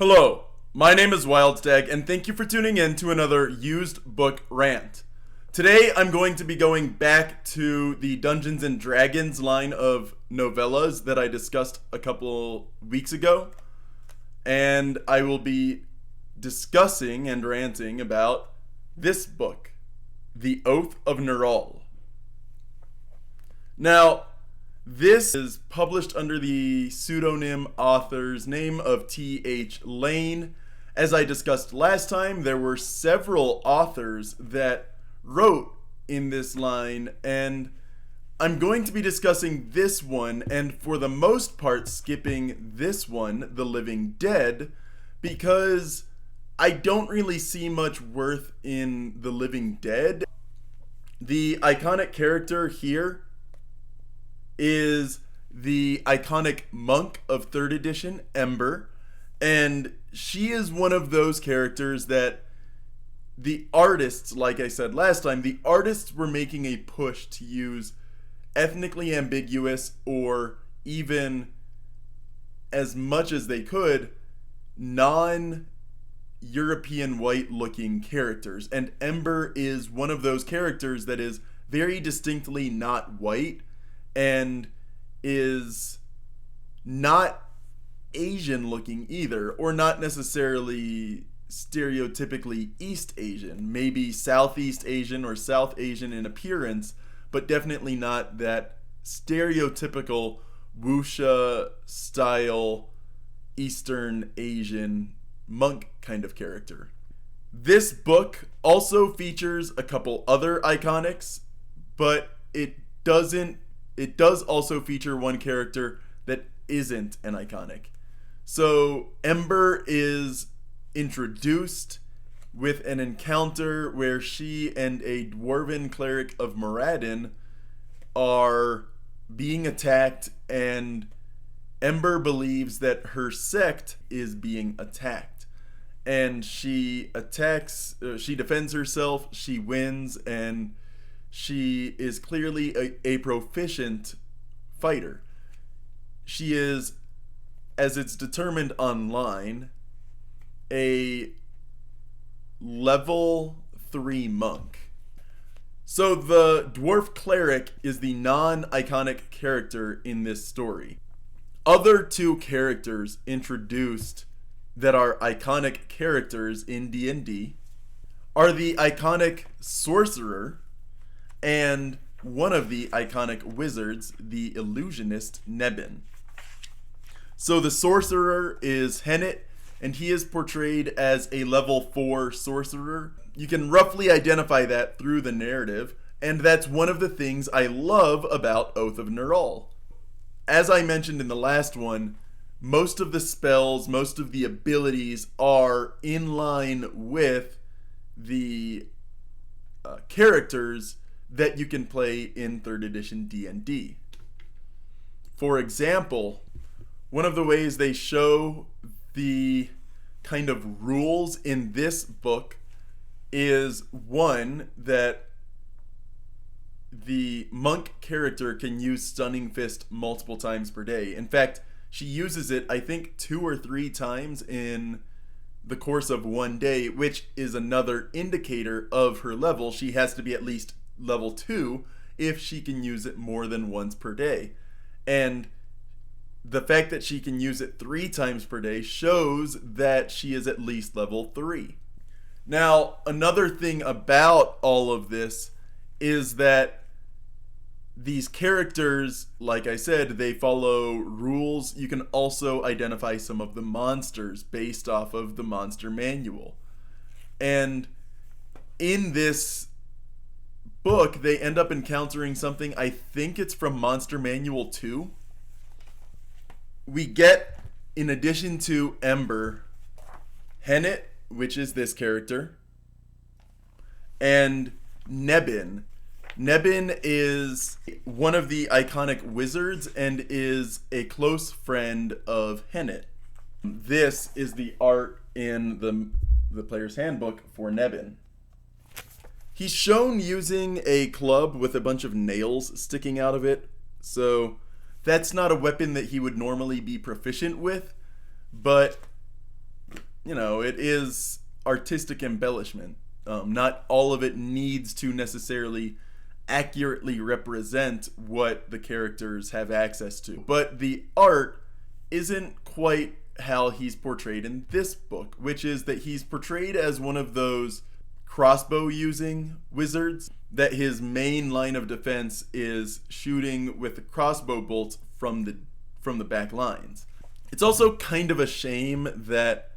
Hello, my name is Wildstag, and thank you for tuning in to another used book rant. Today I'm going to be going back to the Dungeons and Dragons line of novellas that I discussed a couple weeks ago, and I will be discussing and ranting about this book, The Oath of Nerull. Now, this is published under the pseudonym author's name of T.H. Lane. As I discussed last time, there were several authors that wrote in this line, and I'm going to be discussing this one, and for the most part skipping this one, The Living Dead, because I don't really see much worth in The Living Dead. The iconic character here is the iconic monk of 3rd edition, Ember, and she is one of those characters that the artists, like I said last time, the artists were making a push to use ethnically ambiguous, or even as much as they could, non-European white looking characters, and Ember is one of those characters that is very distinctly not white and is not Asian looking either, or not necessarily stereotypically East Asian, maybe Southeast Asian or South Asian in appearance, but definitely not that stereotypical wuxia style Eastern Asian monk kind of character. This book also features a couple other iconics, but it does also feature one character that isn't an iconic. So Ember is introduced with an encounter where she and a dwarven cleric of Moradin are being attacked, and Ember believes that her sect is being attacked. And she defends herself, she wins, and she is clearly a proficient fighter. She is, as it's determined online, a level 3 monk. So the dwarf cleric is the non-iconic character in this story. Other two characters introduced that are iconic characters in D&D are the iconic sorcerer and one of the iconic wizards, the illusionist Nebin. So the sorcerer is Hennet, and he is portrayed as a level 4 sorcerer. You can roughly identify that through the narrative, and that's one of the things I love about Oath of Nerull. As I mentioned in the last one, most of the spells, most of the abilities are in line with the characters that you can play in 3rd edition D&D. For example, one of the ways they show the kind of rules in this book is one that the monk character can use Stunning Fist multiple times per day. In fact, she uses it, I think, 2 or 3 times in the course of one day, which is another indicator of her level. She has to be at least level 2 if she can use it more than once per day. And the fact that she can use it 3 times per day shows that she is at least level 3. Now, another thing about all of this is that these characters, like I said, they follow rules. You can also identify some of the monsters based off of the monster manual. And in this book, they end up encountering something, I think it's from Monster Manual 2. We get, in addition to Ember, Hennet, which is this character, and Nebin. Nebin is one of the iconic wizards and is a close friend of Hennet. This is the art in the player's handbook for Nebin. He's shown using a club with a bunch of nails sticking out of it, so that's not a weapon that he would normally be proficient with, but it is artistic embellishment. Not all of it needs to necessarily accurately represent what the characters have access to. But the art isn't quite how he's portrayed in this book, which is that he's portrayed as one of those crossbow using wizards, that his main line of defense is shooting with the crossbow bolts from the back lines. It's also kind of a shame that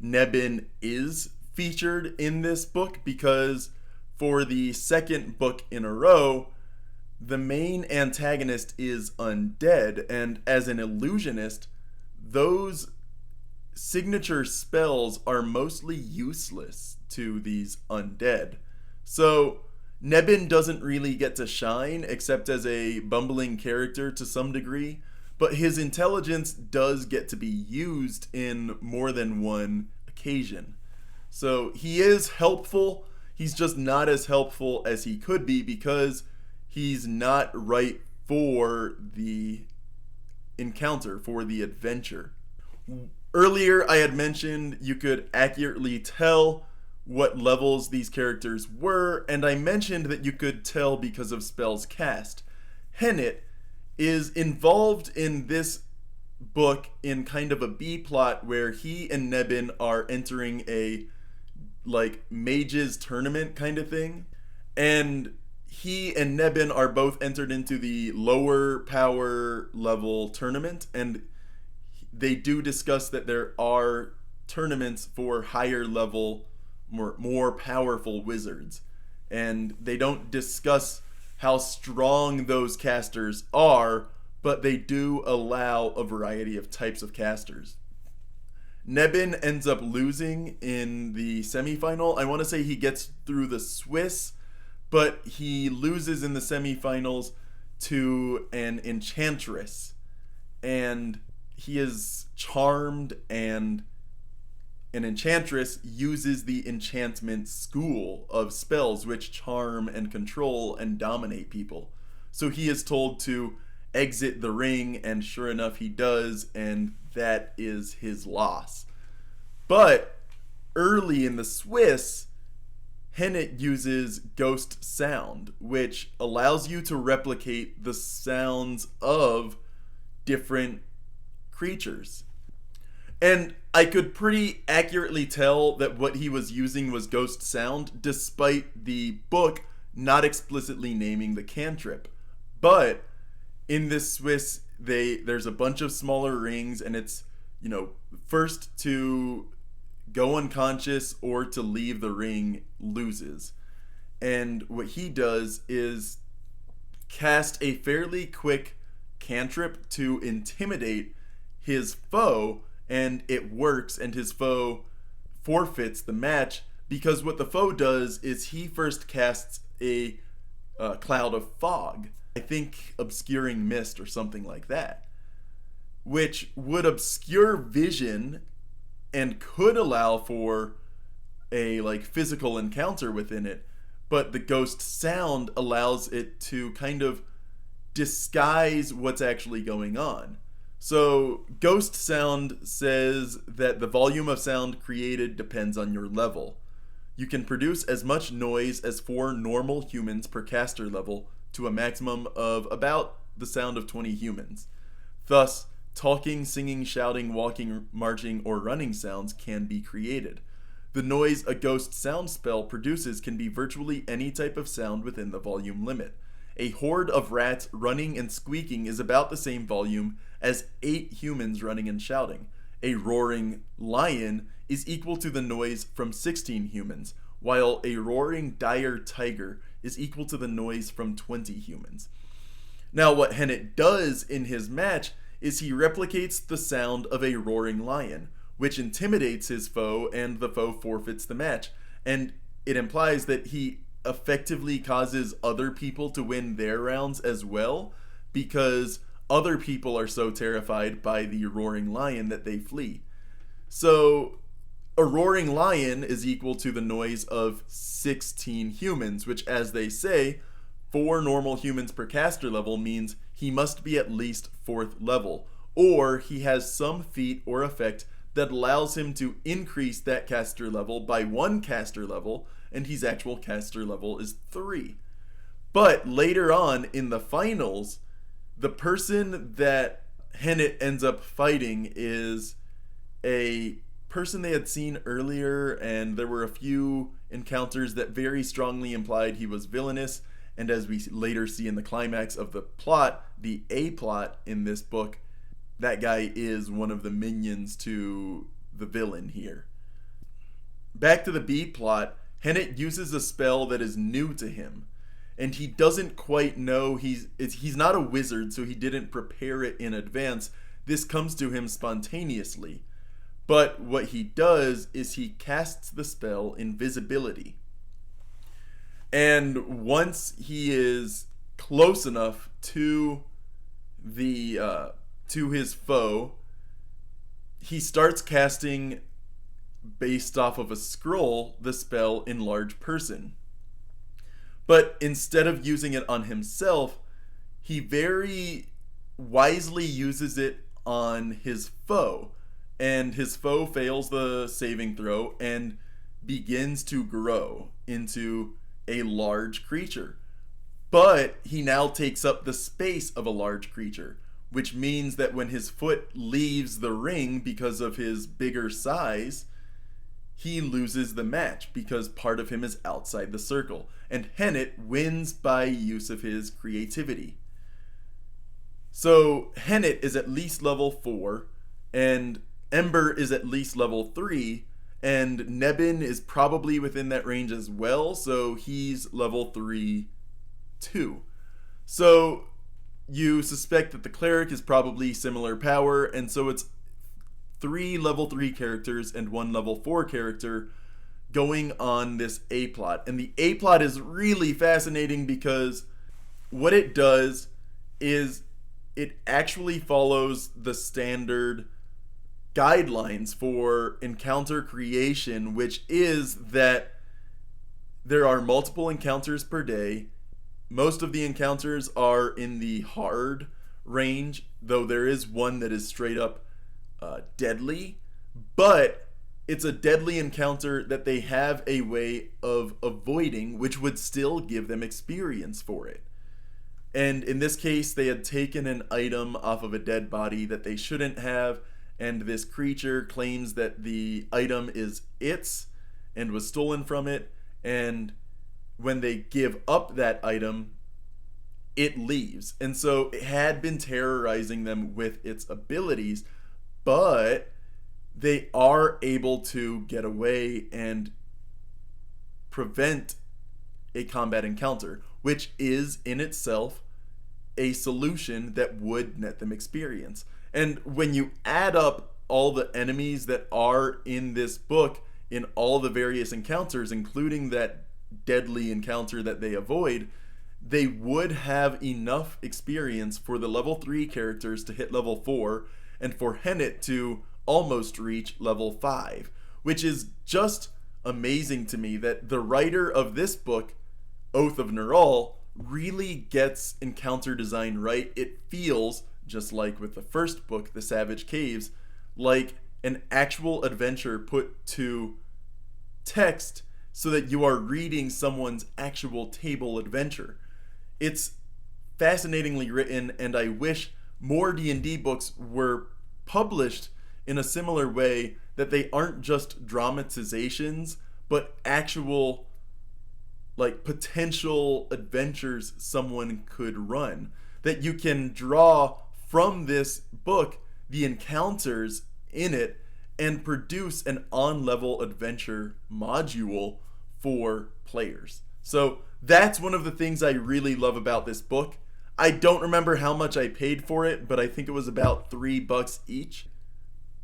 Nebin is featured in this book, because for the second book in a row, the main antagonist is undead, and as an illusionist, those signature spells are mostly useless to these undead. So Nebin doesn't really get to shine except as a bumbling character to some degree, but his intelligence does get to be used in more than one occasion. So he is helpful, he's just not as helpful as he could be because he's not right for the encounter, for the adventure. Earlier I had mentioned you could accurately tell what levels these characters were, and I mentioned that you could tell because of spells cast. Hennet is involved in this book in kind of a B plot where he and Nebin are entering a mages tournament kind of thing, and he and Nebin are both entered into the lower power level tournament, and they do discuss that there are tournaments for higher level, more powerful wizards, and they don't discuss how strong those casters are, but they do allow a variety of types of casters. Nebin ends up losing in the semifinal. I want to say he gets through the Swiss, but he loses in the semifinals to an enchantress, and he is charmed, and an enchantress uses the enchantment school of spells which charm and control and dominate people. So he is told to exit the ring, and sure enough he does, and that is his loss. But early in the Swiss, Hennet uses ghost sound, which allows you to replicate the sounds of different creatures. And I could pretty accurately tell that what he was using was ghost sound, despite the book not explicitly naming the cantrip. But in this Swiss, there's a bunch of smaller rings, and it's, first to go unconscious or to leave the ring loses. And what he does is cast a fairly quick cantrip to intimidate his foe, and it works, and his foe forfeits the match, because what the foe does is he first casts a cloud of fog, I think obscuring mist or something like that, which would obscure vision and could allow for a physical encounter within it, but the ghost sound allows it to kind of disguise what's actually going on. So ghost sound says that the volume of sound created depends on your level. You can produce as much noise as 4 normal humans per caster level, to a maximum of about the sound of 20 humans. Thus, talking, singing, shouting, walking, marching, or running sounds can be created. The noise a ghost sound spell produces can be virtually any type of sound within the volume limit. A horde of rats running and squeaking is about the same volume as 8 humans running and shouting. A roaring lion is equal to the noise from 16 humans, while a roaring dire tiger is equal to the noise from 20 humans. Now, what Hennet does in his match is he replicates the sound of a roaring lion, which intimidates his foe, and the foe forfeits the match. And it implies that he effectively causes other people to win their rounds as well, because other people are so terrified by the roaring lion that they flee. So a roaring lion is equal to the noise of 16 humans, which, as they say, 4 normal humans per caster level means he must be at least 4th level, or he has some feat or effect that allows him to increase that caster level by 1 caster level, and his actual caster level is 3. But later on in the finals, the person that Hennet ends up fighting is a person they had seen earlier, and there were a few encounters that very strongly implied he was villainous. And as we later see in the climax of the plot, the A plot in this book, that guy is one of the minions to the villain here. Back to the B plot, Hennet uses a spell that is new to him, and he doesn't quite know. He's not a wizard, so he didn't prepare it in advance. This comes to him spontaneously. But what he does is he casts the spell Invisibility. And once he is close enough to his foe, he starts casting, based off of a scroll, the spell Enlarge Person. But instead of using it on himself, he very wisely uses it on his foe. And his foe fails the saving throw and begins to grow into a large creature. But he now takes up the space of a large creature, which means that when his foot leaves the ring because of his bigger size, he loses the match because part of him is outside the circle. And Hennet wins by use of his creativity. So Hennet is at least level 4, and Ember is at least level 3, and Nebin is probably within that range as well, so he's level 3 too. So you suspect that the cleric is probably similar power, and so it's 3 level 3 characters and 1 level 4 character going on this A plot. And the A plot is really fascinating because what it does is it actually follows the standard guidelines for encounter creation, which is that there are multiple encounters per day. Most of the encounters are in the hard range, though there is one that is straight up deadly, but it's a deadly encounter that they have a way of avoiding, which would still give them experience for it. And in this case, they had taken an item off of a dead body that they shouldn't have, and this creature claims that the item is its and was stolen from it, and when they give up that item, it leaves. And so it had been terrorizing them with its abilities, but they are able to get away and prevent a combat encounter, which is in itself a solution that would net them experience. And when you add up all the enemies that are in this book in all the various encounters, including that deadly encounter that they avoid, they would have enough experience for the level 3 characters to hit level 4 and for Hennet to almost reach level 5, which is just amazing to me that the writer of this book, Oath of Nerull, really gets encounter design right. It feels, just like with the first book, The Savage Caves, like an actual adventure put to text so that you are reading someone's actual table adventure. It's fascinatingly written, and I wish more D&D books were published in a similar way, that they aren't just dramatizations, but actual like potential adventures someone could run, that you can draw from this book the encounters in it and produce an on-level adventure module for players. So that's one of the things I really love about this book. I don't remember how much I paid for it, but I think it was about $3 each.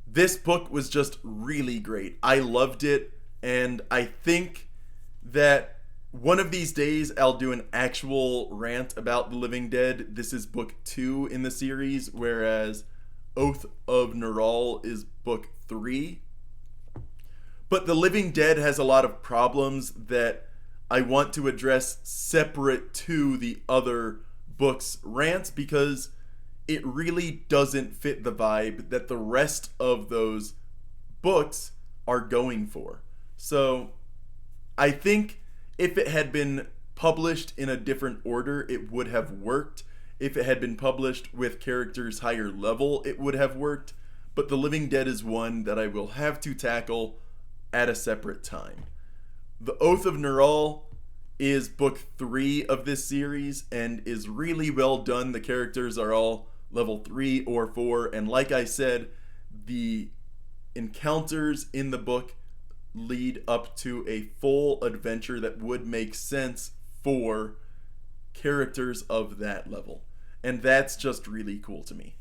This book was just really great. I loved it, and I think that one of these days I'll do an actual rant about The Living Dead. This is book 2 in the series, whereas Oath of Nerull is book 3. But The Living Dead has a lot of problems that I want to address separate to the other books' rants, because it really doesn't fit the vibe that the rest of those books are going for. So I think if it had been published in a different order, it would have worked. If it had been published with characters higher level, it would have worked. But The Living Dead is one that I will have to tackle at a separate time. The Oath of Nerull is book 3 of this series and is really well done. The characters are all level 3 or 4, and like I said, the encounters in the book lead up to a full adventure that would make sense for characters of that level. And that's just really cool to me.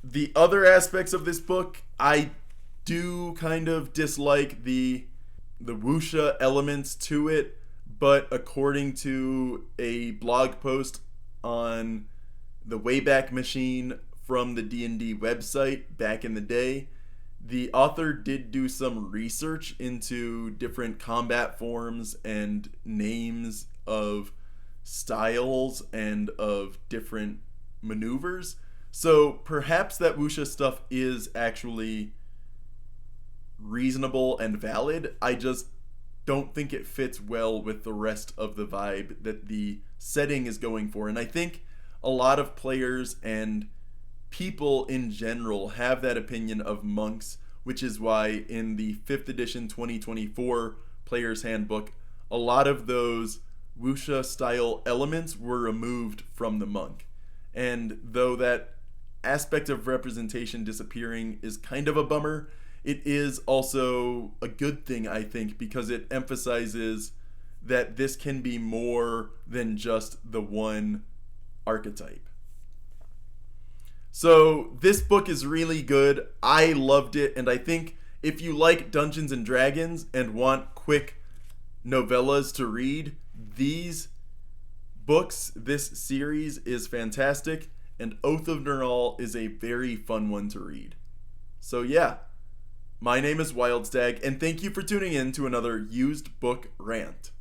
The other aspects of this book, I do kind of dislike the wuxia elements to it, but according to a blog post on the Wayback Machine from the D&D website back in the day, the author did do some research into different combat forms and names of styles and of different maneuvers. So perhaps that wuxia stuff is actually reasonable and valid. I just don't think it fits well with the rest of the vibe that the setting is going for. And I think a lot of players and people in general have that opinion of monks, which is why in the 5th edition 2024 Player's Handbook, a lot of those wuxia style elements were removed from the monk. And though that aspect of representation disappearing is kind of a bummer, it is also a good thing, I think, because it emphasizes that this can be more than just the one archetype. So this book is really good. I loved it, and I think if you like Dungeons and Dragons and want quick novellas to read, these books, this series is fantastic, and Oath of Nerull is a very fun one to read. So yeah, my name is Wildstag, and thank you for tuning in to another used book rant.